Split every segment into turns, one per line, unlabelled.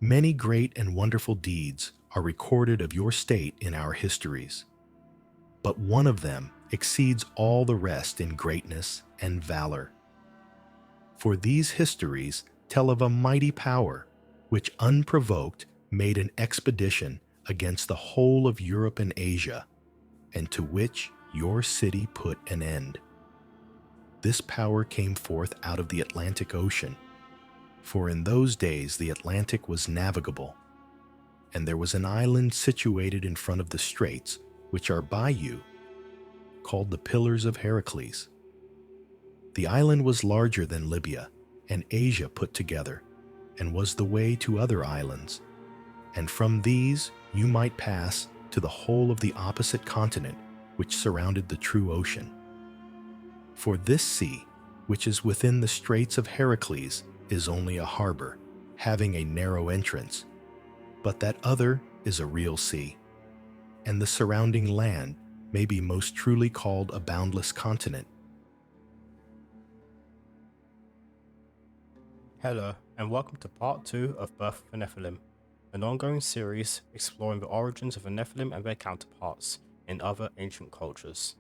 Many great and wonderful deeds are recorded of your state in our histories, but one of them exceeds all the rest in greatness and valor. For these histories tell of a mighty power which unprovoked made an expedition against the whole of Europe and Asia, and to which your city put an end. This power came forth out of the Atlantic Ocean, for in those days the Atlantic was navigable, and there was an island situated in front of the straits which are by you, called the Pillars of Heracles. The island was larger than Libya and Asia put together, and was the way to other islands, and from these you might pass to the whole of the opposite continent which surrounded the true ocean. For this sea, which is within the straits of Heracles, is only a harbor, having a narrow entrance, but that other is a real sea, and the surrounding land may be most truly called a boundless continent.
Hello, and welcome to part 2 of Birth of the Nephilim, an ongoing series exploring the origins of the Nephilim and their counterparts in other ancient cultures.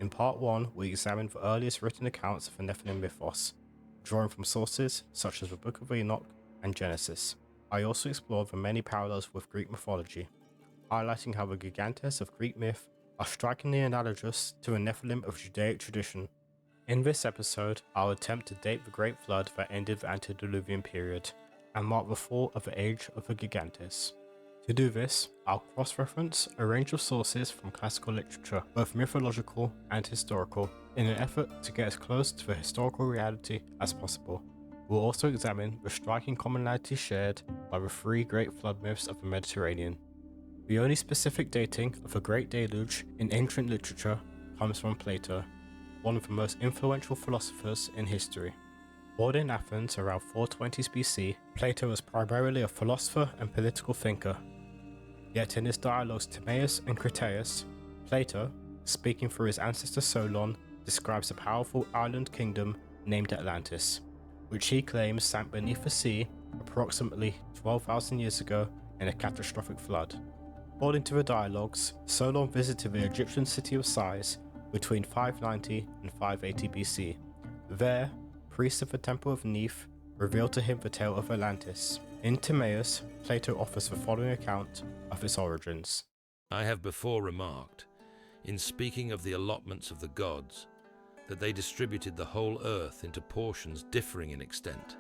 In part 1, we examined the earliest written accounts of the Nephilim mythos, drawing from sources such as the Book of Enoch and Genesis. I also explored the many parallels with Greek mythology, highlighting how the gigantes of Greek myth are strikingly analogous to the Nephilim of Judaic tradition. In this episode, I'll attempt to date the Great Flood that ended the antediluvian period, and mark the fall of the Age of the Gigantes. To do this, I'll cross-reference a range of sources from classical literature, both mythological and historical, in an effort to get as close to the historical reality as possible. We'll also examine the striking commonalities shared by the three Great Flood myths of the Mediterranean. The only specific dating of the Great Deluge in ancient literature comes from Plato, one of the most influential philosophers in history. Born in Athens around 420 BC, Plato was primarily a philosopher and political thinker. Yet in his dialogues Timaeus and Critias, Plato, speaking through his ancestor Solon, describes a powerful island kingdom named Atlantis, which he claims sank beneath the sea approximately 12,000 years ago in a catastrophic flood. According to the dialogues, Solon visited the Egyptian city of Sais between 590 and 580 BC. There, priests of the Temple of Neph revealed to him the tale of Atlantis. In Timaeus, Plato offers the following account of its origins.
I have before remarked, in speaking of the allotments of the gods, that they distributed the whole earth into portions differing in extent,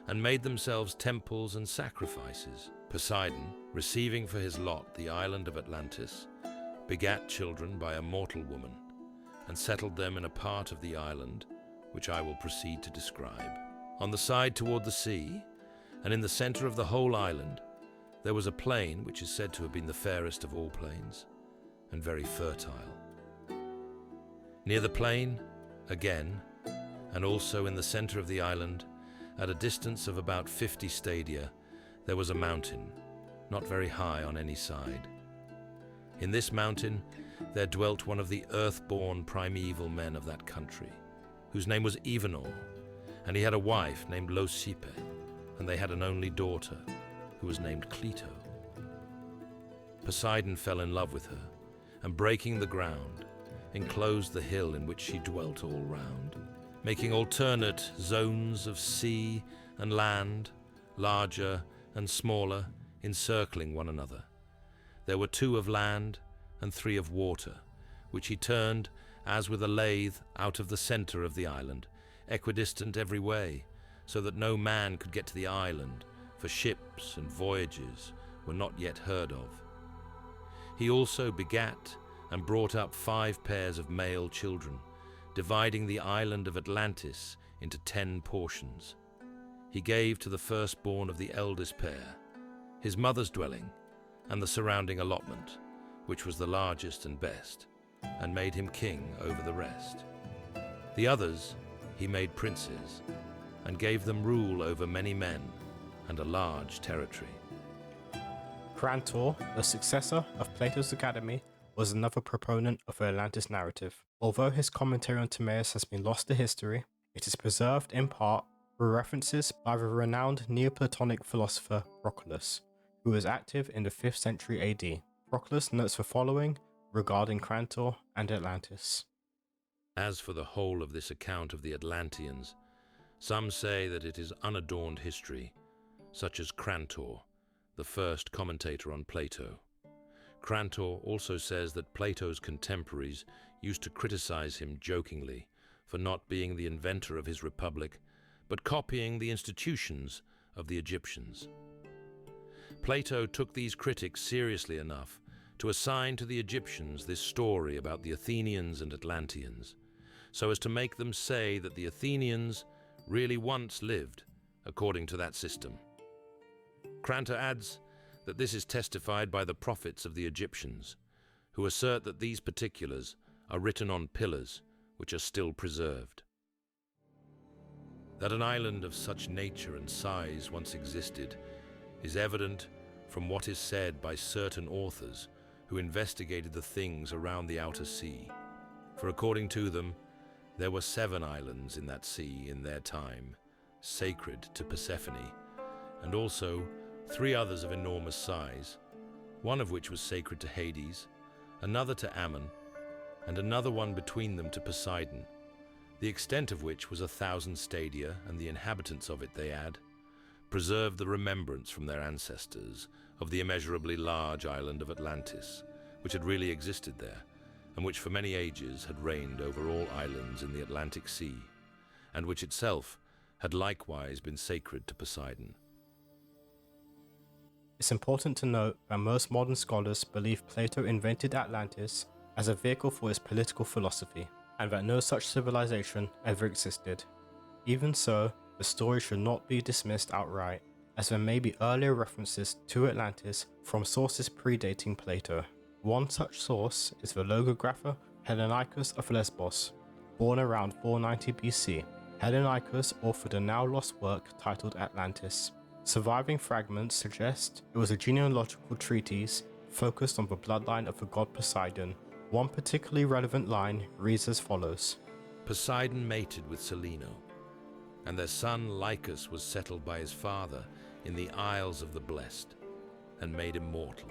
and made themselves temples and sacrifices. Poseidon, receiving for his lot the island of Atlantis, begat children by a mortal woman, and settled them in a part of the island which I will proceed to describe. On the side toward the sea, and in the center of the whole island, there was a plain which is said to have been the fairest of all plains, and very fertile. Near the plain, again, and also in the center of the island, at a distance of about 50 stadia, there was a mountain, not very high on any side. In this mountain there dwelt one of the earth-born primeval men of that country, whose name was Evenor, and he had a wife named Leucippe, and they had an only daughter, who was named Clito. Poseidon fell in love with her, and breaking the ground, enclosed the hill in which she dwelt all round, making alternate zones of sea and land, larger and smaller, encircling one another. There were 2 of land and 3 of water, which he turned as with a lathe out of the center of the island, equidistant every way, so that no man could get to the island, for ships and voyages were not yet heard of. He also begat and brought up 5 pairs of male children, dividing the island of Atlantis into 10 portions. He gave to the firstborn of the eldest pair his mother's dwelling and the surrounding allotment, which was the largest and best, and made him king over the rest. The others he made princes, and gave them rule over many men and a large territory.
Crantor, the successor of Plato's Academy, was another proponent of the Atlantis narrative. Although his commentary on Timaeus has been lost to history, it is preserved in part were references by the renowned Neoplatonic philosopher Proclus, who was active in the 5th century AD. Proclus notes the following regarding Crantor and Atlantis.
As for the whole of this account of the Atlanteans, some say that it is unadorned history, such as Crantor, the first commentator on Plato. Crantor also says that Plato's contemporaries used to criticize him jokingly for not being the inventor of his republic, but copying the institutions of the Egyptians. Plato took these critics seriously enough to assign to the Egyptians this story about the Athenians and Atlanteans, so as to make them say that the Athenians really once lived according to that system. Crantor adds that this is testified by the prophets of the Egyptians, who assert that these particulars are written on pillars which are still preserved. That an island of such nature and size once existed is evident from what is said by certain authors who investigated the things around the outer sea. For according to them, there were 7 islands in that sea in their time, sacred to Persephone, and also 3 others of enormous size, one of which was sacred to Hades, another to Ammon, and another one between them to Poseidon, the extent of which was 1,000 stadia, and the inhabitants of it, they add, preserved the remembrance from their ancestors of the immeasurably large island of Atlantis, which had really existed there, and which for many ages had reigned over all islands in the Atlantic Sea, and which itself had likewise been sacred to Poseidon.
It's important to note that most modern scholars believe Plato invented Atlantis as a vehicle for his political philosophy, and that no such civilization ever existed. Even so, the story should not be dismissed outright, as there may be earlier references to Atlantis from sources predating Plato. One such source is the logographer Hellenicus of Lesbos, born around 490 BC. Hellenicus authored a now lost work titled Atlantis. Surviving fragments suggest it was a genealogical treatise focused on the bloodline of the god Poseidon. One particularly relevant line reads as follows:
Poseidon mated with Seleno, and their son Lycus was settled by his father in the Isles of the Blessed, and made immortal.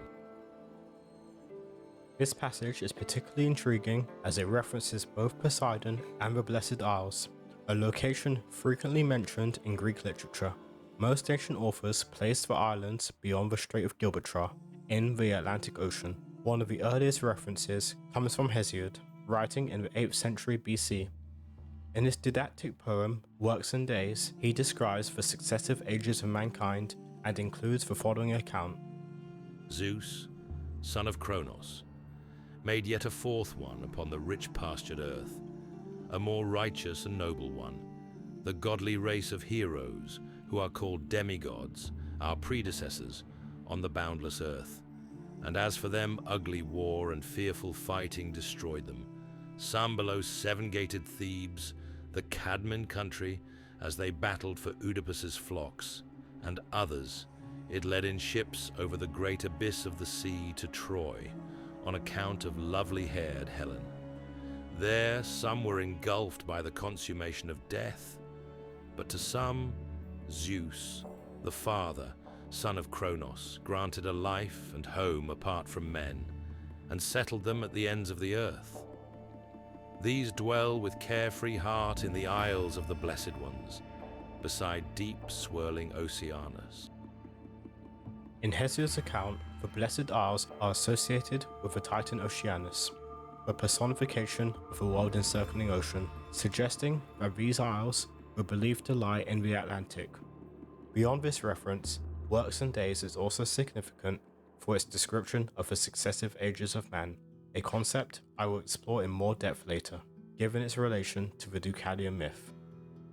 This passage is particularly intriguing as it references both Poseidon and the Blessed Isles, a location frequently mentioned in Greek literature. Most ancient authors placed the islands beyond the Strait of Gibraltar in the Atlantic Ocean. One of the earliest references comes from Hesiod, writing in the 8th century BC. In his didactic poem, Works and Days, he describes the successive ages of mankind and includes the following account.
Zeus, son of Kronos, made yet a 4th one upon the rich pastured earth, a more righteous and noble one, the godly race of heroes who are called demigods, our predecessors, on the boundless earth. And as for them, ugly war and fearful fighting destroyed them. Some below 7-gated Thebes, the Cadmean country, as they battled for Oedipus's flocks, and others it led in ships over the great abyss of the sea to Troy, on account of lovely-haired Helen. There some were engulfed by the consummation of death, but to some Zeus, the father, son of Kronos, granted a life and home apart from men, and settled them at the ends of the earth. These dwell with carefree heart in the isles of the blessed ones, beside deep swirling Oceanus.
In Hesiod's account, the Blessed Isles are associated with the Titan Oceanus, a personification of the world encircling ocean, suggesting that these isles were believed to lie in the Atlantic. Beyond this reference, Works and Days is also significant for its description of the successive ages of man, a concept I will explore in more depth later, given its relation to the Deucalion myth.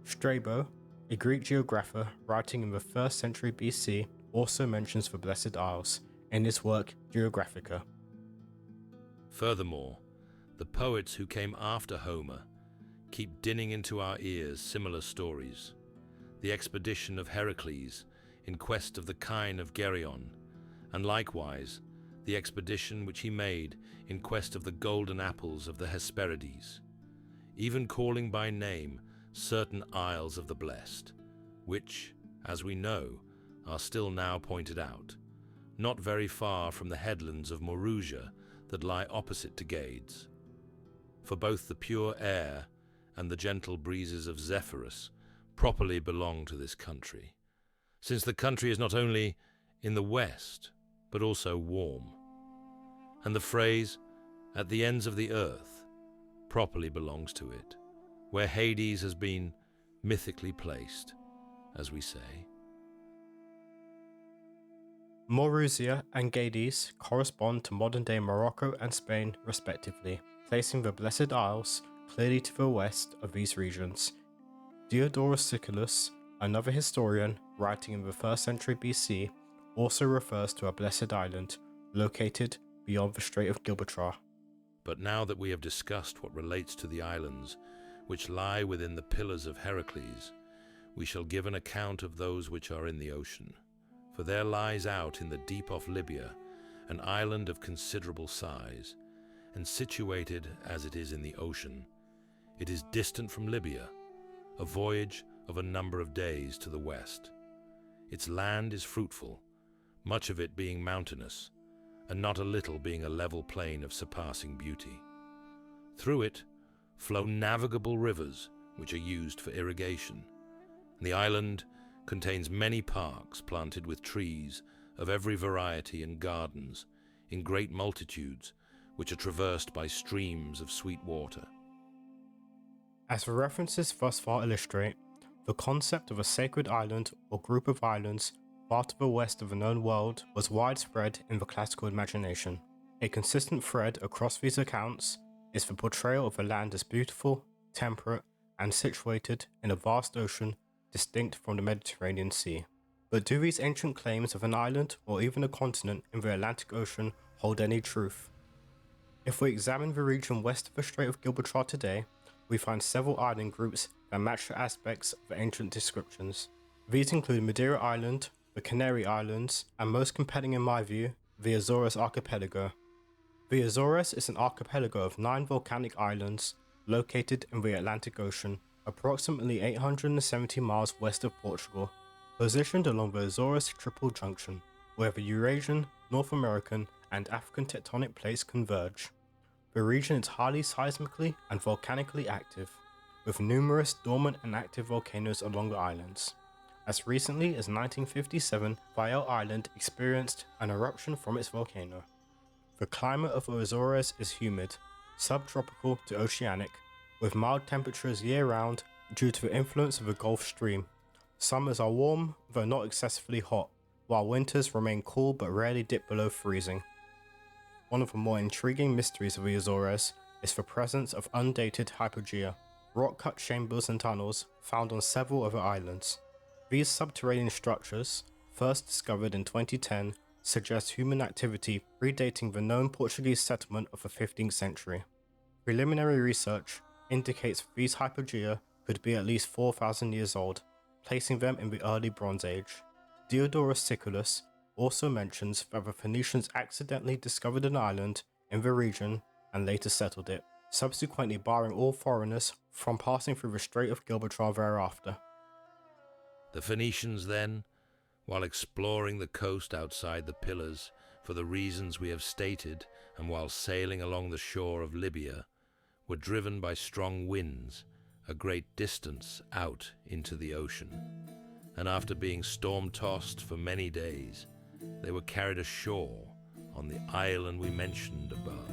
Strabo, a Greek geographer writing in the 1st century BC, also mentions the Blessed Isles in his work Geographica.
Furthermore, the poets who came after Homer keep dinning into our ears similar stories. The expedition of Heracles in quest of the kine of Geryon, and likewise the expedition which he made in quest of the golden apples of the Hesperides, even calling by name certain isles of the blessed, which, as we know, are still now pointed out, not very far from the headlands of Morusia that lie opposite to Gades. For both the pure air and the gentle breezes of Zephyrus properly belong to this country, since the country is not only in the west, but also warm. And the phrase, "at the ends of the earth," properly belongs to it, where Hades has been mythically placed, as we say.
Morusia and Gades correspond to modern-day Morocco and Spain, respectively, placing the Blessed Isles clearly to the west of these regions. Diodorus Siculus, another historian writing in the 1st century BC, also refers to a blessed island located beyond the Strait of Gibraltar.
But now that we have discussed what relates to the islands which lie within the Pillars of Heracles, we shall give an account of those which are in the ocean. For there lies out in the deep of Libya an island of considerable size, and situated as it is in the ocean, it is distant from Libya, a voyage of a number of days to the west. Its land is fruitful, much of it being mountainous, and not a little being a level plain of surpassing beauty. Through it flow navigable rivers which are used for irrigation, and the island contains many parks planted with trees of every variety and gardens in great multitudes which are traversed by streams of sweet water.
As the references thus far illustrate, the concept of a sacred island or group of islands far to the west of the known world was widespread in the classical imagination. A consistent thread across these accounts is the portrayal of the land as beautiful, temperate, and situated in a vast ocean distinct from the Mediterranean Sea. But do these ancient claims of an island or even a continent in the Atlantic Ocean hold any truth? If we examine the region west of the Strait of Gibraltar today, we find several island groups that match the aspects of the ancient descriptions. These include Madeira Island, the Canary Islands, and most compelling in my view, the Azores Archipelago. The Azores is an archipelago of 9 volcanic islands located in the Atlantic Ocean, approximately 870 miles west of Portugal, positioned along the Azores Triple Junction, where the Eurasian, North American, and African tectonic plates converge. The region is highly seismically and volcanically active, with numerous dormant and active volcanoes along the islands. As recently as 1957, Vial Island experienced an eruption from its volcano. The climate of the Azores is humid, subtropical to oceanic, with mild temperatures year-round due to the influence of the Gulf Stream. Summers are warm, though not excessively hot, while winters remain cool but rarely dip below freezing. One of the more intriguing mysteries of the Azores is the presence of undated hypogea, rock-cut chambers and tunnels found on several other islands. These subterranean structures, first discovered in 2010, suggest human activity predating the known Portuguese settlement of the 15th century. Preliminary research indicates these hypogea could be at least 4,000 years old, placing them in the early Bronze Age. Diodorus Siculus also mentions that the Phoenicians accidentally discovered an island in the region and later settled it, subsequently barring all foreigners from passing through the Strait of Gibraltar thereafter.
The Phoenicians then, while exploring the coast outside the Pillars for the reasons we have stated, and while sailing along the shore of Libya, were driven by strong winds a great distance out into the ocean, and after being storm-tossed for many days, they were carried ashore on the island we mentioned above,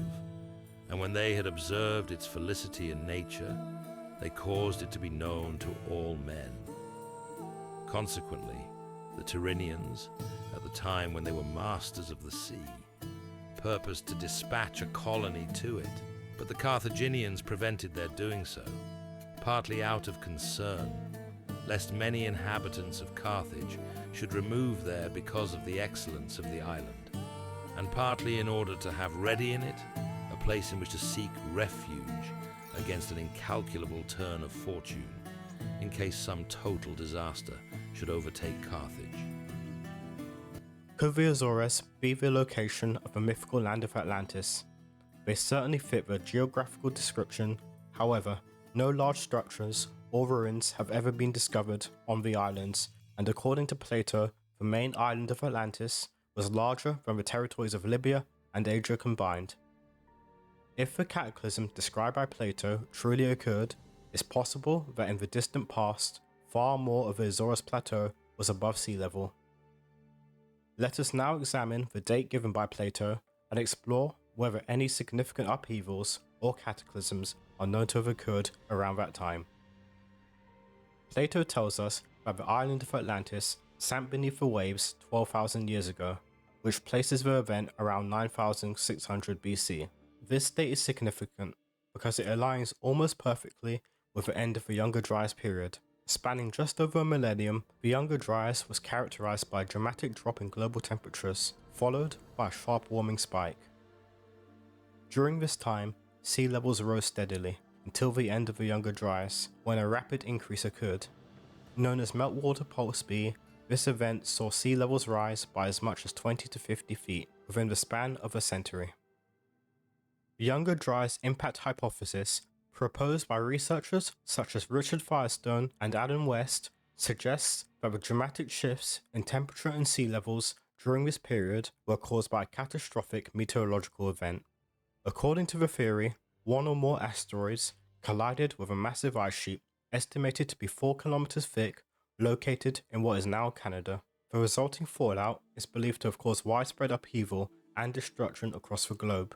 and when they had observed its felicity in nature, they caused it to be known to all men. Consequently, the Tyrrhenians, at the time when they were masters of the sea, purposed to dispatch a colony to it, but the Carthaginians prevented their doing so, partly out of concern, lest many inhabitants of Carthage should remove there because of the excellence of the island, and partly in order to have ready in it a place in which to seek refuge against an incalculable turn of fortune, in case some total disaster should overtake Carthage.
Could the Azores be the location of the mythical land of Atlantis? They certainly fit the geographical description. However, no large structures or ruins have ever been discovered on the islands, and according to Plato, the main island of Atlantis was larger than the territories of Libya and Asia combined. If the cataclysm described by Plato truly occurred, it's possible that in the distant past, far more of the Azores Plateau was above sea level. Let us now examine the date given by Plato and explore whether any significant upheavals or cataclysms are known to have occurred around that time. Plato tells us that the island of Atlantis sank beneath the waves 12,000 years ago, which places the event around 9600 BC. This date is significant because it aligns almost perfectly with the end of the Younger Dryas period. Spanning just over a millennium, the Younger Dryas was characterized by a dramatic drop in global temperatures, followed by a sharp warming spike. During this time, sea levels rose steadily until the end of the Younger Dryas, when a rapid increase occurred. Known as meltwater pulse B, this event saw sea levels rise by as much as 20 to 50 feet within the span of a century. The Younger Dryas impact hypothesis, proposed by researchers such as Richard Firestone and Adam West, suggests that the dramatic shifts in temperature and sea levels during this period were caused by a catastrophic meteorological event. According to the theory, one or more asteroids collided with a massive ice sheet estimated to be 4 kilometers thick, located in what is now Canada. The resulting fallout is believed to have caused widespread upheaval and destruction across the globe.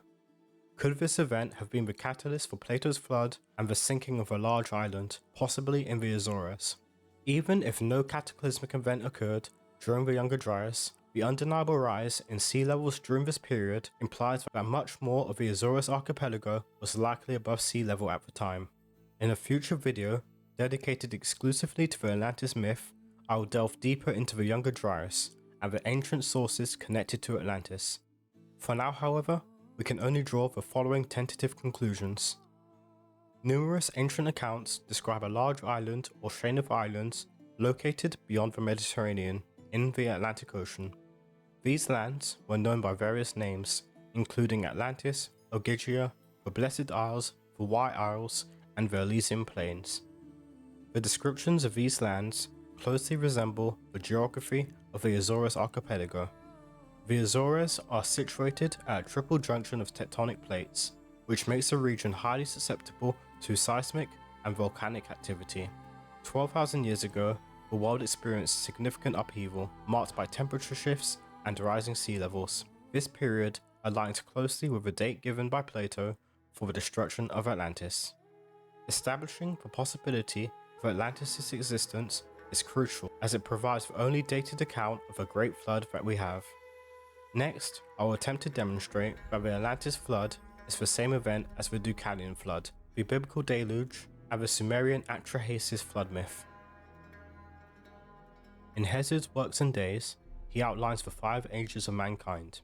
Could this event have been the catalyst for Plato's flood and the sinking of a large island, possibly in the Azores? Even if no cataclysmic event occurred during the Younger Dryas, the undeniable rise in sea levels during this period implies that much more of the Azores archipelago was likely above sea level at the time. In a future video, dedicated exclusively to the Atlantis myth, I will delve deeper into the Younger Dryas and the ancient sources connected to Atlantis. For now, however, we can only draw the following tentative conclusions. Numerous ancient accounts describe a large island or chain of islands located beyond the Mediterranean in the Atlantic Ocean. These lands were known by various names, including Atlantis, Ogygia, the Blessed Isles, the White Isles, and the Elysian Plains. The descriptions of these lands closely resemble the geography of the Azores archipelago. The Azores are situated at a triple junction of tectonic plates, which makes the region highly susceptible to seismic and volcanic activity. 12,000 years ago, the world experienced significant upheaval marked by temperature shifts and rising sea levels. This period aligns closely with the date given by Plato for the destruction of Atlantis. Establishing the possibility of Atlantis' existence is crucial as it provides the only dated account of a great flood that we have. Next, I will attempt to demonstrate that the Atlantis flood is the same event as the Deucalion flood, the biblical deluge, and the Sumerian Atrahasis flood myth. In Hesiod's Works and Days, he outlines the 5 ages of mankind: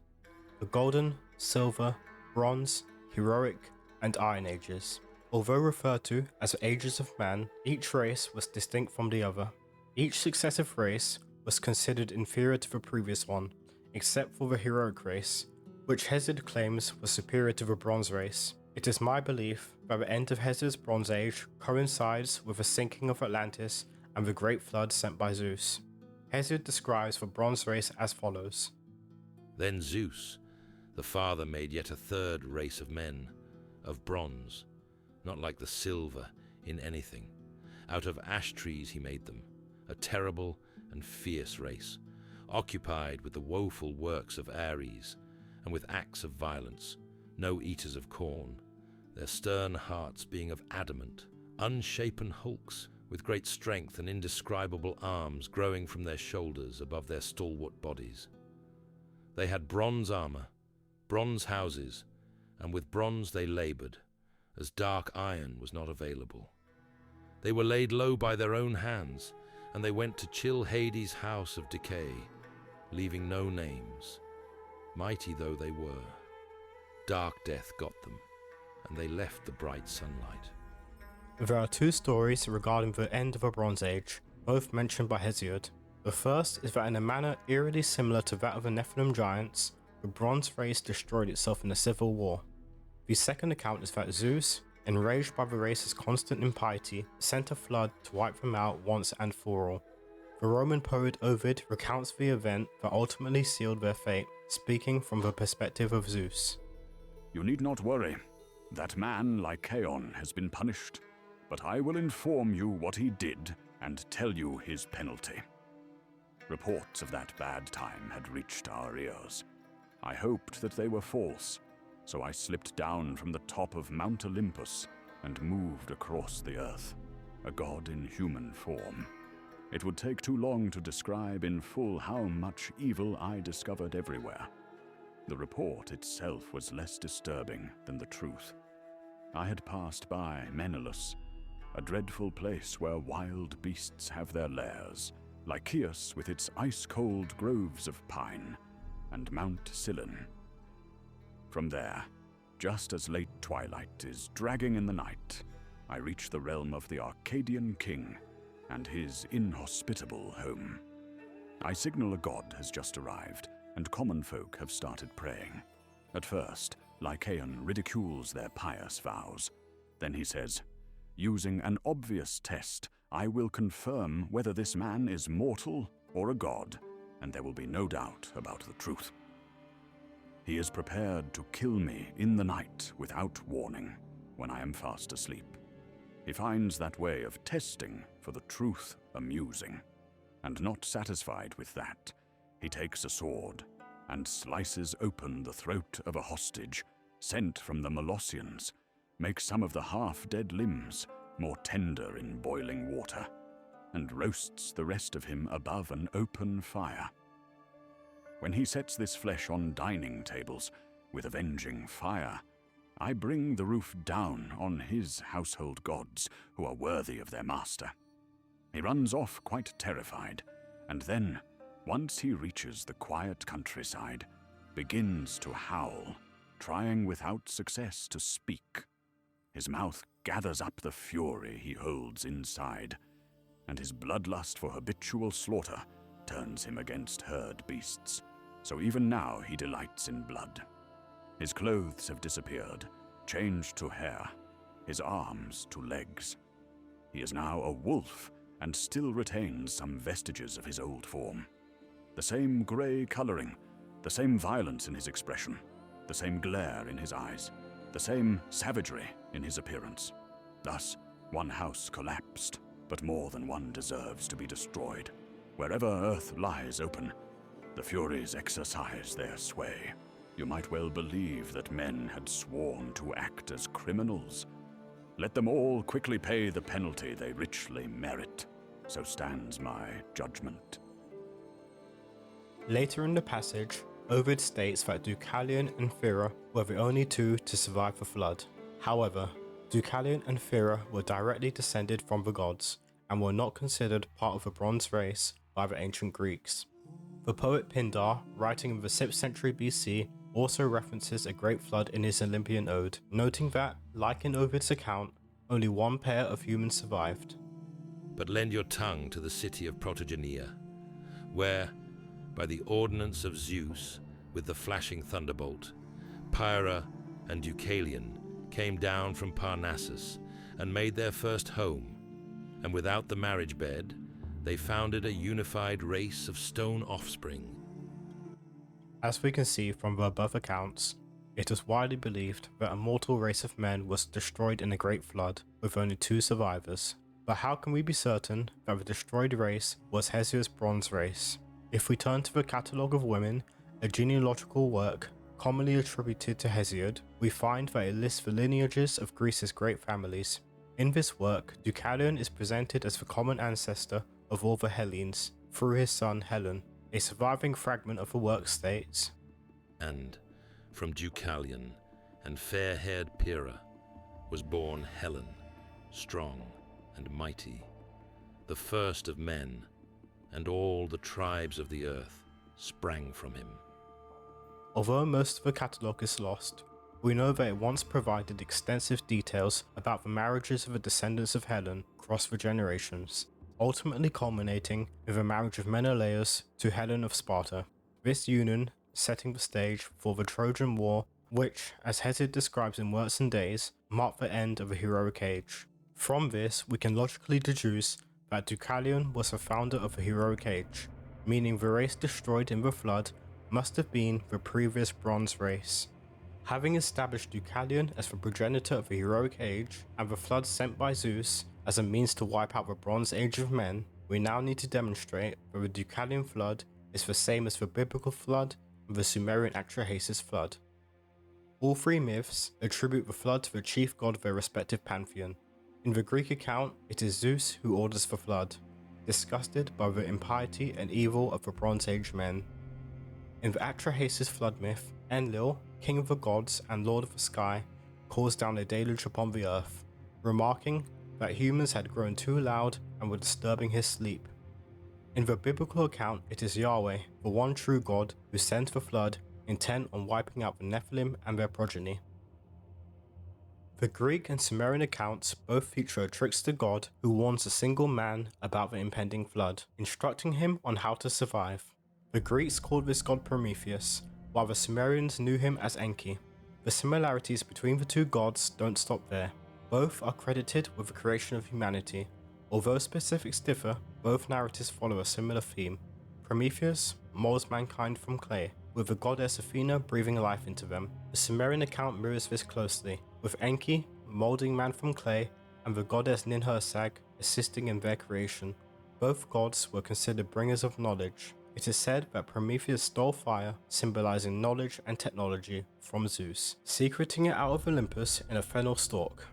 the Golden, Silver, Bronze, Heroic, and Iron Ages. Although referred to as the ages of man, each race was distinct from the other. Each successive race was considered inferior to the previous one, except for the heroic race, which Hesiod claims was superior to the Bronze race. It is my belief that the end of Hesiod's Bronze Age coincides with the sinking of Atlantis and the great flood sent by Zeus. Hesiod describes the Bronze race as follows.
Then Zeus, the father, made yet a third race of men, of bronze, not like the silver in anything. Out of ash trees he made them, a terrible and fierce race, occupied with the woeful works of Ares, and with acts of violence, no eaters of corn, their stern hearts being of adamant, unshapen hulks, with great strength and indescribable arms growing from their shoulders above their stalwart bodies. They had bronze armor, bronze houses, and with bronze they labored, as dark iron was not available. They were laid low by their own hands, and they went to chill Hades' house of decay, leaving no names. Mighty though they were, dark death got them, and they left the bright sunlight.
There are 2 stories regarding the end of the Bronze Age, both mentioned by Hesiod. The first is that in a manner eerily similar to that of the Nephilim giants, the Bronze race destroyed itself in a civil war. The second account is that Zeus, Enraged by the race's constant impiety, sent a flood to wipe them out once and for all. The Roman poet Ovid recounts the event that ultimately sealed their fate, speaking from the perspective of Zeus.
You need not worry. That man, Lycaon, has been punished, but I will inform you what he did and tell you his penalty. Reports of that bad time had reached our ears. I hoped that they were false, so I slipped down from the top of Mount Olympus and moved across the earth, a god in human form. It would take too long to describe in full how much evil I discovered everywhere. The report itself was less disturbing than the truth. I had passed by Menelaus, a dreadful place where wild beasts have their lairs, Lycaeus with its ice-cold groves of pine, and Mount Cylon. From there, just as late twilight is dragging in the night, I reach the realm of the Arcadian king and his inhospitable home. I signal a god has just arrived, and common folk have started praying. At first, Lycaon ridicules their pious vows. Then he says, "Using an obvious test, I will confirm whether this man is mortal or a god, and there will be no doubt about the truth." He is prepared to kill me in the night without warning, when I am fast asleep. He finds that way of testing for the truth amusing, and not satisfied with that, he takes a sword and slices open the throat of a hostage sent from the Molossians, makes some of the half-dead limbs more tender in boiling water, and roasts the rest of him above an open fire. When he sets this flesh on dining tables with avenging fire, I bring the roof down on his household gods who are worthy of their master. He runs off quite terrified, and then, once he reaches the quiet countryside, begins to howl, trying without success to speak. His mouth gathers up the fury he holds inside, and his bloodlust for habitual slaughter turns him against herd beasts. So even now he delights in blood. His clothes have disappeared, changed to hair, his arms to legs. He is now a wolf and still retains some vestiges of his old form. The same grey coloring, the same violence in his expression, the same glare in his eyes, the same savagery in his appearance. Thus, one house collapsed, but more than one deserves to be destroyed. Wherever earth lies open, the Furies exercise their sway. You might well believe that men had sworn to act as criminals. Let them all quickly pay the penalty they richly merit. So stands my judgment.
Later in the passage, Ovid states that Deucalion and Pyrrha were the only two to survive the flood. However, Deucalion and Pyrrha were directly descended from the gods, and were not considered part of the Bronze race by the ancient Greeks. The poet Pindar, writing in the 6th century BC, also references a great flood in his Olympian ode, noting that, like in Ovid's account, only one pair of humans survived.
But lend your tongue to the city of Protogenea, where, by the ordinance of Zeus, with the flashing thunderbolt, Pyrrha and Deucalion came down from Parnassus and made their first home, and without the marriage bed, they founded a unified race of stone offspring.
As we can see from the above accounts, it is widely believed that a mortal race of men was destroyed in a great flood, with only 2 survivors. But how can we be certain that the destroyed race was Hesiod's Bronze race? If we turn to the Catalogue of Women, a genealogical work commonly attributed to Hesiod, we find that it lists the lineages of Greece's great families. In this work, Deucalion is presented as the common ancestor of all the Hellenes, through his son Helen. A surviving fragment of the work states,
And from Deucalion and fair-haired Pyrrha was born Helen, strong and mighty, the first of men, and all the tribes of the earth sprang from him.
Although most of the catalogue is lost, we know that it once provided extensive details about the marriages of the descendants of Helen across the generations, ultimately culminating with the marriage of Menelaus to Helen of Sparta. This union setting the stage for the Trojan War, which, as Hesiod describes in Works and Days, marked the end of a heroic age. From this, we can logically deduce that Deucalion was the founder of the heroic age, meaning the race destroyed in the flood must have been the previous Bronze race. Having established Deucalion as the progenitor of the heroic age, and the flood sent by Zeus as a means to wipe out the Bronze Age of men, we now need to demonstrate that the Deucalion flood is the same as the biblical flood and the Sumerian Atrahasis flood. All three myths attribute the flood to the chief god of their respective pantheon. In the Greek account, it is Zeus who orders the flood, disgusted by the impiety and evil of the Bronze Age men. In the Atrahasis flood myth, Enlil, king of the gods and lord of the sky, calls down a deluge upon the earth, remarking that humans had grown too loud and were disturbing his sleep. In the biblical account, it is Yahweh, the one true God, who sends the flood, intent on wiping out the Nephilim and their progeny. The Greek and Sumerian accounts both feature a trickster god who warns a single man about the impending flood, instructing him on how to survive. The Greeks called this god Prometheus, while the Sumerians knew him as Enki. The similarities between the two gods don't stop there. Both are credited with the creation of humanity. Although specifics differ, both narratives follow a similar theme. Prometheus molds mankind from clay, with the goddess Athena breathing life into them. The Sumerian account mirrors this closely, with Enki molding man from clay and the goddess Ninhursag assisting in their creation. Both gods were considered bringers of knowledge. It is said that Prometheus stole fire, symbolizing knowledge and technology, from Zeus, secreting it out of Olympus in a fennel stalk.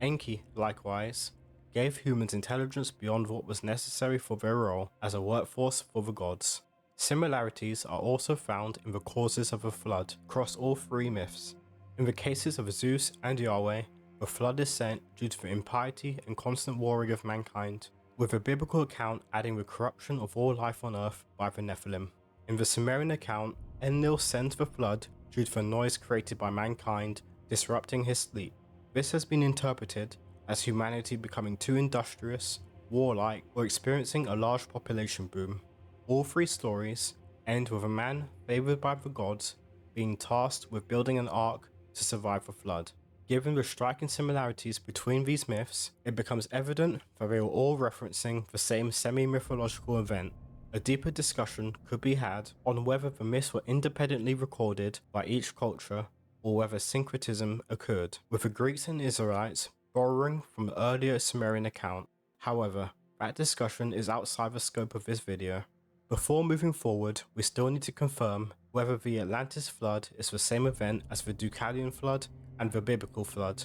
Enki, likewise, gave humans intelligence beyond what was necessary for their role as a workforce for the gods. Similarities are also found in the causes of the flood across all three myths. In the cases of Zeus and Yahweh, the flood is sent due to the impiety and constant warring of mankind, with the biblical account adding the corruption of all life on earth by the Nephilim. In the Sumerian account, Enlil sends the flood due to the noise created by mankind disrupting his sleep. This has been interpreted as humanity becoming too industrious, warlike, or experiencing a large population boom. All three stories end with a man favored by the gods being tasked with building an ark to survive the flood. Given the striking similarities between these myths, it becomes evident that they were all referencing the same semi-mythological event. A deeper discussion could be had on whether the myths were independently recorded by each culture or whether syncretism occurred, with the Greeks and Israelites borrowing from the earlier Sumerian account. However, that discussion is outside the scope of this video. Before moving forward, we still need to confirm whether the Atlantis flood is the same event as the Deucalion flood and the biblical flood.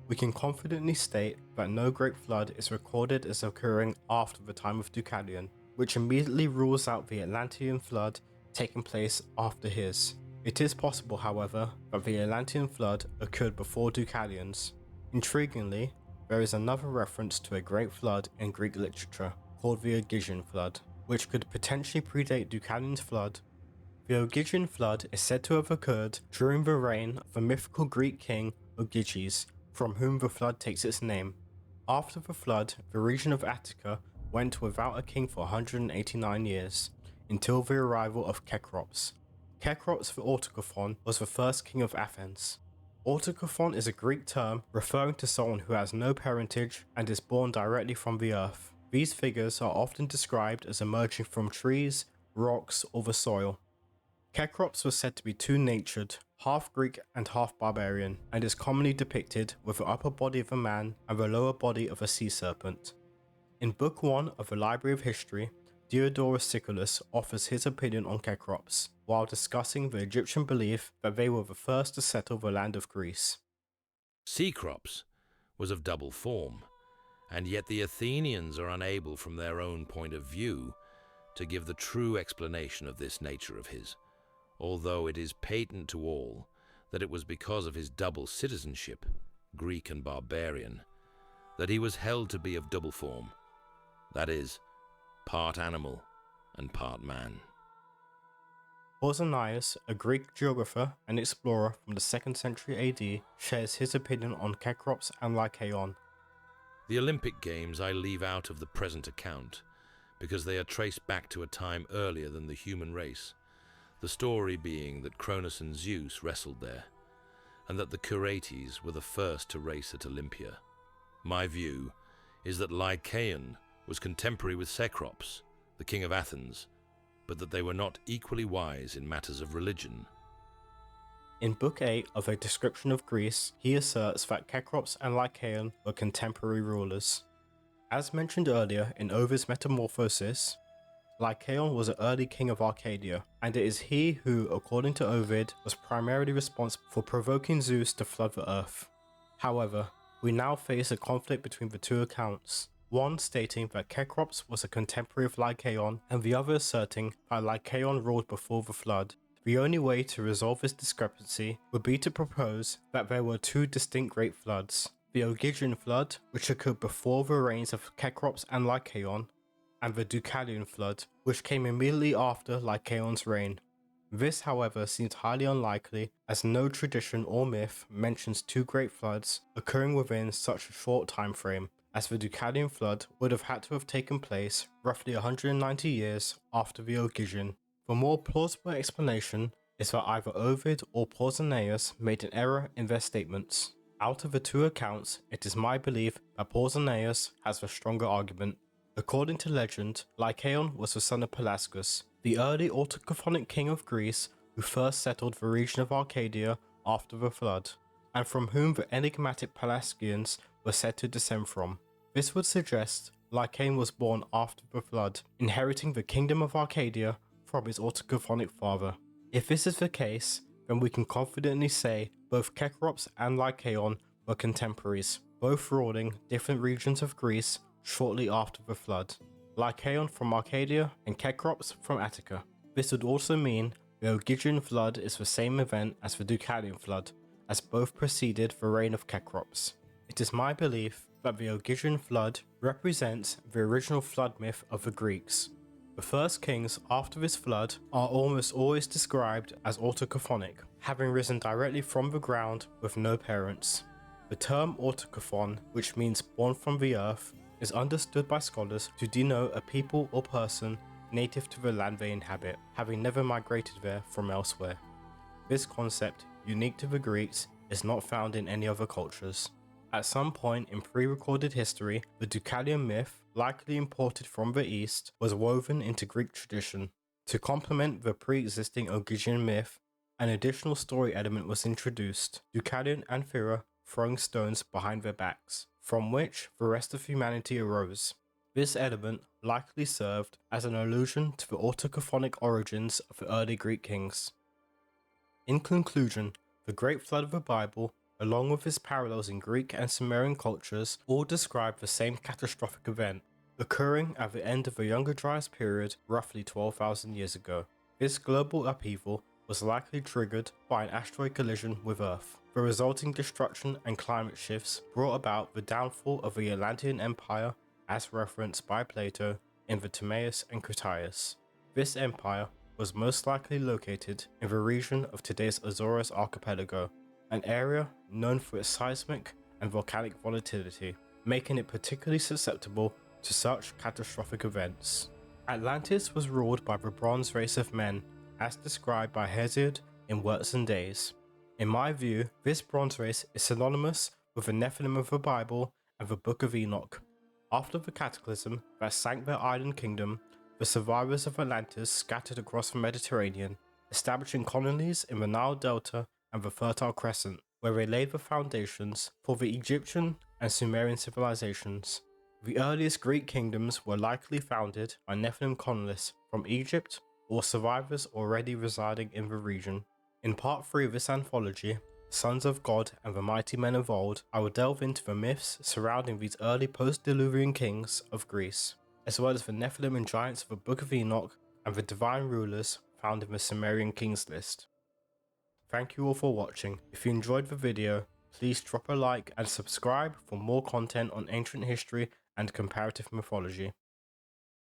We can confidently state that no great flood is recorded as occurring after the time of Deucalion, which immediately rules out the Atlantean flood taking place after his. It is possible, however, that the Atlantean flood occurred before Deucalion's. Intriguingly, there is another reference to a great flood in Greek literature called the Ogygian flood, which could potentially predate Deucalion's flood. The Ogygian flood is said to have occurred during the reign of the mythical Greek king Ogyges, from whom the flood takes its name. After the flood, the region of Attica went without a king for 189 years, until the arrival of Cecrops. Cecrops the Autokophon was the first king of Athens. Autokophon is a Greek term referring to someone who has no parentage and is born directly from the earth. These figures are often described as emerging from trees, rocks, or the soil. Cecrops was said to be two-natured, half Greek and half barbarian, and is commonly depicted with the upper body of a man and the lower body of a sea serpent. In Book 1 of the Library of History, Diodorus Siculus offers his opinion on Cecrops, while discussing the Egyptian belief that they were the first to settle the land of Greece.
Cecrops was of double form, and yet the Athenians are unable from their own point of view to give the true explanation of this nature of his, although it is patent to all that it was because of his double citizenship, Greek and barbarian, that he was held to be of double form, that is, part animal and part man.
Pausanias, a Greek geographer and explorer from the 2nd century AD, shares his opinion on Cecrops and Lycaon.
The Olympic Games I leave out of the present account because they are traced back to a time earlier than the human race, the story being that Cronus and Zeus wrestled there, and that the Curetes were the first to race at Olympia. My view is that Lycaon was contemporary with Cecrops, the king of Athens, but that they were not equally wise in matters of religion.
In Book 8 of A Description of Greece, he asserts that Cecrops and Lycaon were contemporary rulers. As mentioned earlier in Ovid's Metamorphosis, Lycaon was an early king of Arcadia, and it is he who, according to Ovid, was primarily responsible for provoking Zeus to flood the earth. However, we now face a conflict between the two accounts, one stating that Cecrops was a contemporary of Lycaon, and the other asserting that Lycaon ruled before the flood. The only way to resolve this discrepancy would be to propose that there were two distinct great floods, the Ogygian flood, which occurred before the reigns of Cecrops and Lycaon, and the Deucalion flood, which came immediately after Lycaon's reign. This, however, seems highly unlikely, as no tradition or myth mentions two great floods occurring within such a short time frame, as the Deucalion flood would have had to have taken place roughly 190 years after the Ogygian. The more plausible explanation is that either Ovid or Pausanias made an error in their statements. Out of the two accounts, it is my belief that Pausanias has the stronger argument. According to legend, Lycaon was the son of Pelasgus, the early autochthonic king of Greece who first settled the region of Arcadia after the flood, and from whom the enigmatic Pelasgians were said to descend from. This would suggest Lycaon was born after the flood, inheriting the kingdom of Arcadia from his autochthonic father. If this is the case, then we can confidently say both Cecrops and Lycaon were contemporaries, both ruling different regions of Greece shortly after the flood. Lycaon from Arcadia and Cecrops from Attica. This would also mean the Ogygian flood is the same event as the Deucalion flood, as both preceded the reign of Cecrops. It is my belief that the Ogygian flood represents the original flood myth of the Greeks. The first kings after this flood are almost always described as autochthonic, having risen directly from the ground with no parents. The term autochthon, which means born from the earth, is understood by scholars to denote a people or person native to the land they inhabit, having never migrated there from elsewhere. This concept, unique to the Greeks, is not found in any other cultures. At some point in pre-recorded history, the Deucalion myth, likely imported from the East, was woven into Greek tradition. To complement the pre-existing Ogygian myth, an additional story element was introduced, Deucalion and Pyrrha throwing stones behind their backs, from which the rest of humanity arose. This element likely served as an allusion to the autochthonic origins of the early Greek kings. In conclusion, the Great Flood of the Bible, along with its parallels in Greek and Sumerian cultures, all describe the same catastrophic event, occurring at the end of the Younger Dryas period roughly 12,000 years ago. This global upheaval was likely triggered by an asteroid collision with Earth. The resulting destruction and climate shifts brought about the downfall of the Atlantean Empire, as referenced by Plato in the Timaeus and Critias. This empire was most likely located in the region of today's Azores archipelago, an area known for its seismic and volcanic volatility, making it particularly susceptible to such catastrophic events. Atlantis was ruled by the Bronze race of men, as described by Hesiod in Works and Days. In my view, this Bronze race is synonymous with the Nephilim of the Bible and the Book of Enoch. After the cataclysm that sank their island kingdom, the survivors of Atlantis scattered across the Mediterranean, establishing colonies in the Nile Delta and the Fertile Crescent, where they laid the foundations for the Egyptian and Sumerian civilizations. The earliest Greek kingdoms were likely founded by Nephilim colonists from Egypt or survivors already residing in the region. In part 3 of this anthology, Sons of God and the Mighty Men of Old, I will delve into the myths surrounding these early post-Diluvian kings of Greece, as well as the Nephilim and giants of the Book of Enoch and the divine rulers found in the Sumerian kings list. Thank you all for watching. If you enjoyed the video, please drop a like and subscribe for more content on ancient history and comparative mythology.